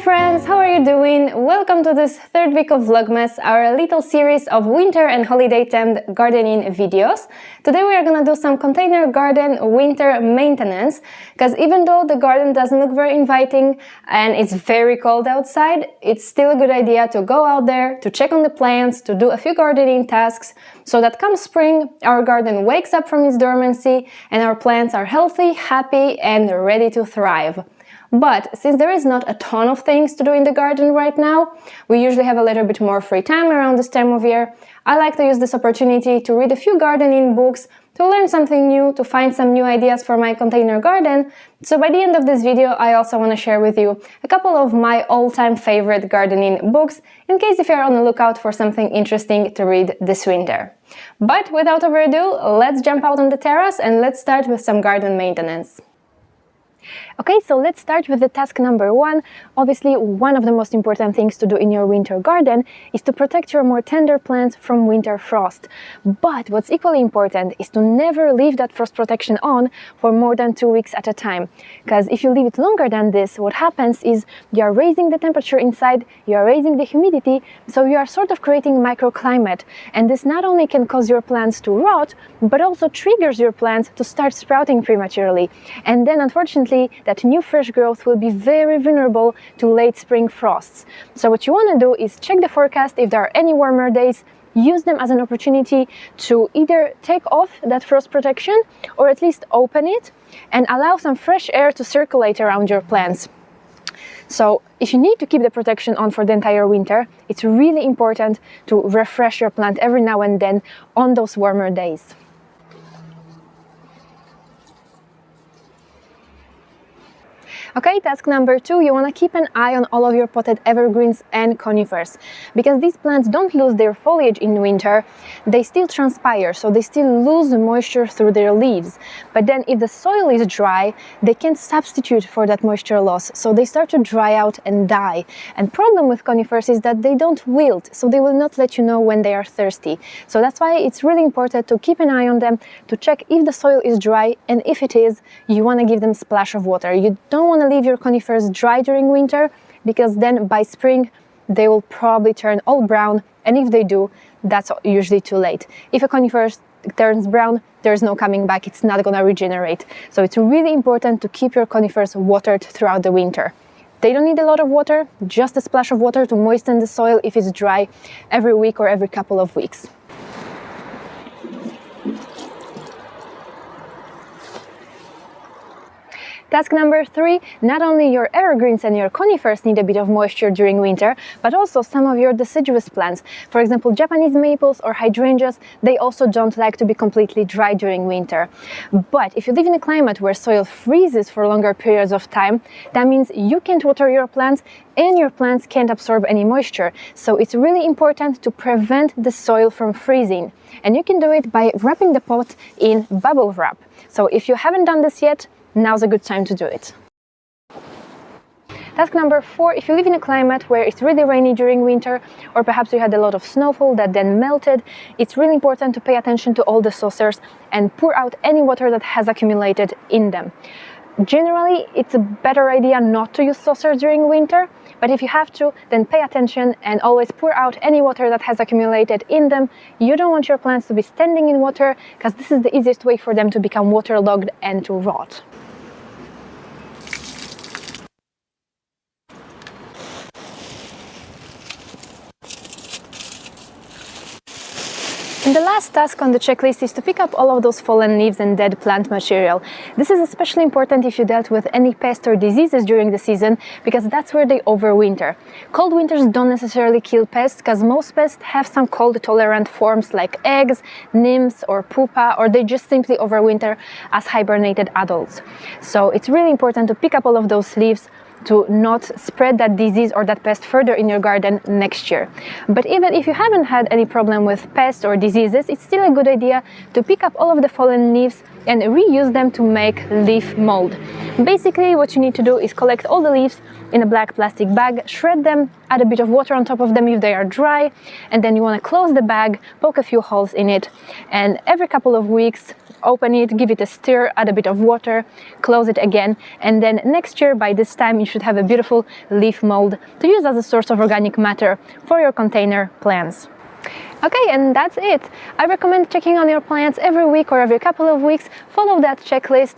friends, how are you doing? Welcome to this third week of Vlogmas, our little series of winter and holiday themed gardening videos. Today we are gonna do some container garden winter maintenance, because even though the garden doesn't look very inviting and it's very cold outside, it's still a good idea to go out there, to check on the plants, to do a few gardening tasks, so that come spring our garden wakes up from its dormancy and our plants are healthy, happy and ready to thrive. But since there is not a ton of things to do in the garden right now, we usually have a little bit more free time around this time of year. I like to use this opportunity to read a few gardening books, to learn something new, to find some new ideas for my container garden. So by the end of this video, I also want to share with you a couple of my all-time favorite gardening books, in case if you're on the lookout for something interesting to read this winter. But without further ado, let's jump out on the terrace and let's start with some garden maintenance. Okay, so let's start with the task number one. Obviously, one of the most important things to do in your winter garden is to protect your more tender plants from winter frost. But what's equally important is to never leave that frost protection on for more than 2 weeks at a time. Because if you leave it longer than this, what happens is you are raising the temperature inside, you are raising the humidity, so you are sort of creating microclimate. And this not only can cause your plants to rot, but also triggers your plants to start sprouting prematurely. And then, unfortunately, that new fresh growth will be very vulnerable to late spring frosts. So what you want to do is check the forecast if there are any warmer days, use them as an opportunity to either take off that frost protection or at least open it and allow some fresh air to circulate around your plants. So if you need to keep the protection on for the entire winter, it's really important to refresh your plant every now and then on those warmer days. Okay, task number two, you want to keep an eye on all of your potted evergreens and conifers, because these plants don't lose their foliage in winter, they still transpire, so they still lose the moisture through their leaves. But then if the soil is dry, they can't substitute for that moisture loss, so they start to dry out and die. And problem with conifers is that they don't wilt, so they will not let you know when they are thirsty. So that's why it's really important to keep an eye on them, to check if the soil is dry, and if it is, you want to give them a splash of water. You don't want to leave your conifers dry during winter, because then by spring they will probably turn all brown, and if they do, that's usually too late. If a conifer turns brown, there's no coming back, it's not gonna regenerate. So it's really important to keep your conifers watered throughout the winter. They don't need a lot of water, just a splash of water to moisten the soil if it's dry every week or every couple of weeks. Task number three, not only your evergreens and your conifers need a bit of moisture during winter, but also some of your deciduous plants. For example, Japanese maples or hydrangeas, they also don't like to be completely dry during winter. But if you live in a climate where soil freezes for longer periods of time, that means you can't water your plants and your plants can't absorb any moisture. So it's really important to prevent the soil from freezing. And you can do it by wrapping the pot in bubble wrap. So if you haven't done this yet, now's a good time to do it. Task number four, if you live in a climate where it's really rainy during winter, or perhaps you had a lot of snowfall that then melted, it's really important to pay attention to all the saucers and pour out any water that has accumulated in them. Generally, it's a better idea not to use saucers during winter, but if you have to, then pay attention and always pour out any water that has accumulated in them. You don't want your plants to be standing in water, because this is the easiest way for them to become waterlogged and to rot. And the last task on the checklist is to pick up all of those fallen leaves and dead plant material. This is especially important if you dealt with any pests or diseases during the season, because that's where they overwinter. Cold winters don't necessarily kill pests, because most pests have some cold-tolerant forms like eggs, nymphs or pupa, or they just simply overwinter as hibernated adults. So it's really important to pick up all of those leaves to not spread that disease or that pest further in your garden next year. But even if you haven't had any problem with pests or diseases, it's still a good idea to pick up all of the fallen leaves and reuse them to make leaf mold. Basically, what you need to do is collect all the leaves in a black plastic bag, shred them, add a bit of water on top of them if they are dry, and then you want to close the bag, poke a few holes in it, and every couple of weeks open it, give it a stir, add a bit of water, close it again, and then next year by this time you should have a beautiful leaf mold to use as a source of organic matter for your container plants. Okay, and that's it. I recommend checking on your plants every week or every couple of weeks. Follow that checklist.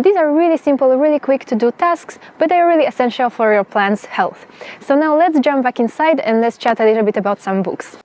These are really simple, really quick to do tasks, but they are really essential for your plant's health. So now let's jump back inside and let's chat a little bit about some books.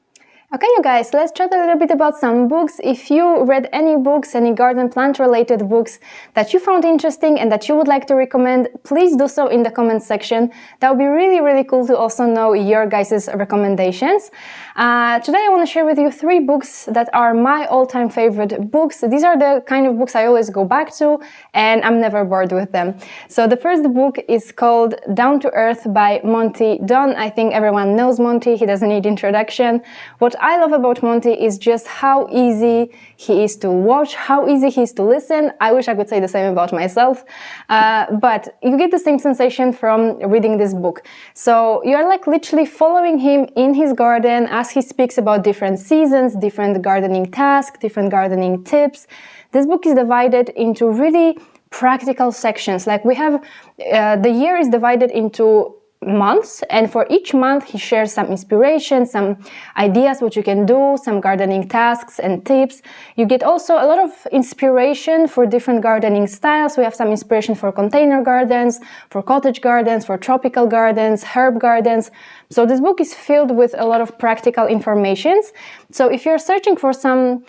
Okay, you guys, let's chat a little bit about some books. If you read any books, any garden plant related books that you found interesting and that you would like to recommend, please do so in the comments section. That would be really, really cool to also know your guys' recommendations. Today I want to share with you 3 books that are my all-time favorite books. These are the kind of books I always go back to and I'm never bored with them. So the first book is called Down to Earth by Monty Don. I think everyone knows Monty, he doesn't need introduction. What I love about Monty is just how easy he is to watch, how easy he is to listen. I wish I could say the same about myself, but you get the same sensation from reading this book. So you're like literally following him in his garden as he speaks about different seasons, different gardening tasks, different gardening tips. This book is divided into really practical sections. Like we have, the year is divided into months, and for each month he shares some inspiration, some ideas what you can do, some gardening tasks and tips. You get also a lot of inspiration for different gardening styles. We have some inspiration for container gardens, for cottage gardens, for tropical gardens, herb gardens. So this book is filled with a lot of practical informations. So if you're searching for some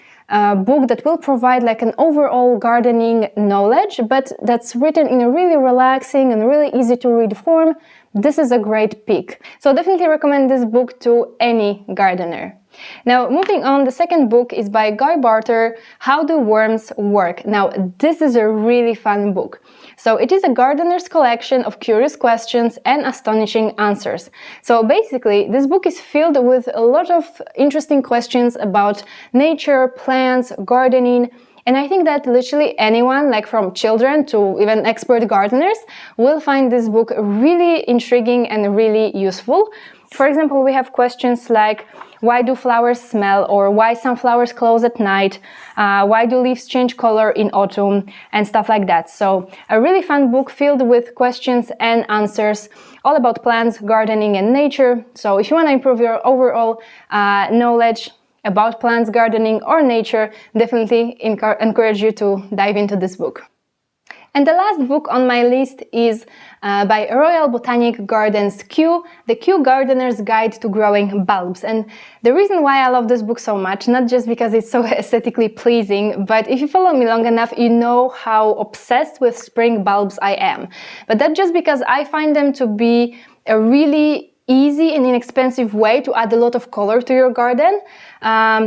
book that will provide like an overall gardening knowledge, but that's written in a really relaxing and really easy to read form, this is a great pick. So definitely recommend this book to any gardener. Now, moving on, the second book is by Guy Barter, How Do Worms Work? Now, this is a really fun book. So it is a gardener's collection of curious questions and astonishing answers. So basically, this book is filled with a lot of interesting questions about nature, plants, gardening, and I think that literally anyone, like from children to even expert gardeners, will find this book really intriguing and really useful. For example, we have questions like, why do flowers smell, or why some flowers close at night, why do leaves change color in autumn, and stuff like that. So a really fun book filled with questions and answers all about plants, gardening and nature. So if you want to improve your overall knowledge about plants, gardening or nature, definitely encourage you to dive into this book. And the last book on my list is by Royal Botanic Gardens Kew, The Kew Gardener's Guide to Growing Bulbs. And the reason why I love this book so much, not just because it's so aesthetically pleasing, but if you follow me long enough, you know how obsessed with spring bulbs I am. But that's just because I find them to be a really easy and inexpensive way to add a lot of color to your garden.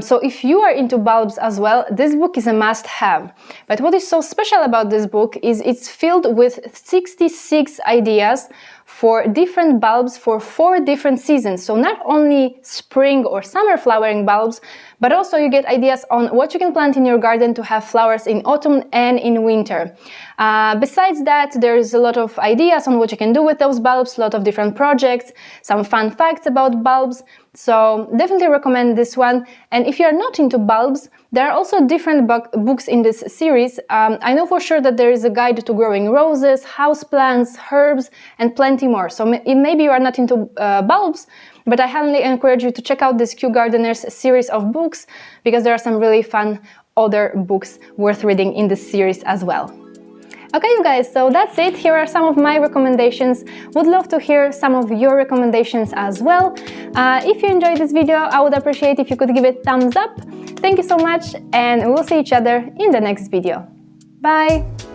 So if you are into bulbs as well, this book is a must-have. But what is so special about this book is it's filled with 66 ideas for different bulbs for 4 different seasons. So not only spring or summer flowering bulbs, but also you get ideas on what you can plant in your garden to have flowers in autumn and in winter. Besides that, there's a lot of ideas on what you can do with those bulbs, a lot of different projects, some fun facts about bulbs. So definitely recommend this one. And if you're not into bulbs, there are also different books in this series. I know for sure that there is a guide to growing roses, houseplants, herbs, and plenty more. So maybe you are not into bulbs, but I highly encourage you to check out this Kew Gardeners series of books, because there are some really fun other books worth reading in this series as well. Okay, you guys, so that's it. Here are some of my recommendations. Would love to hear some of your recommendations as well. If you enjoyed this video, I would appreciate if you could give it a thumbs up. Thank you so much, and we'll see each other in the next video. Bye!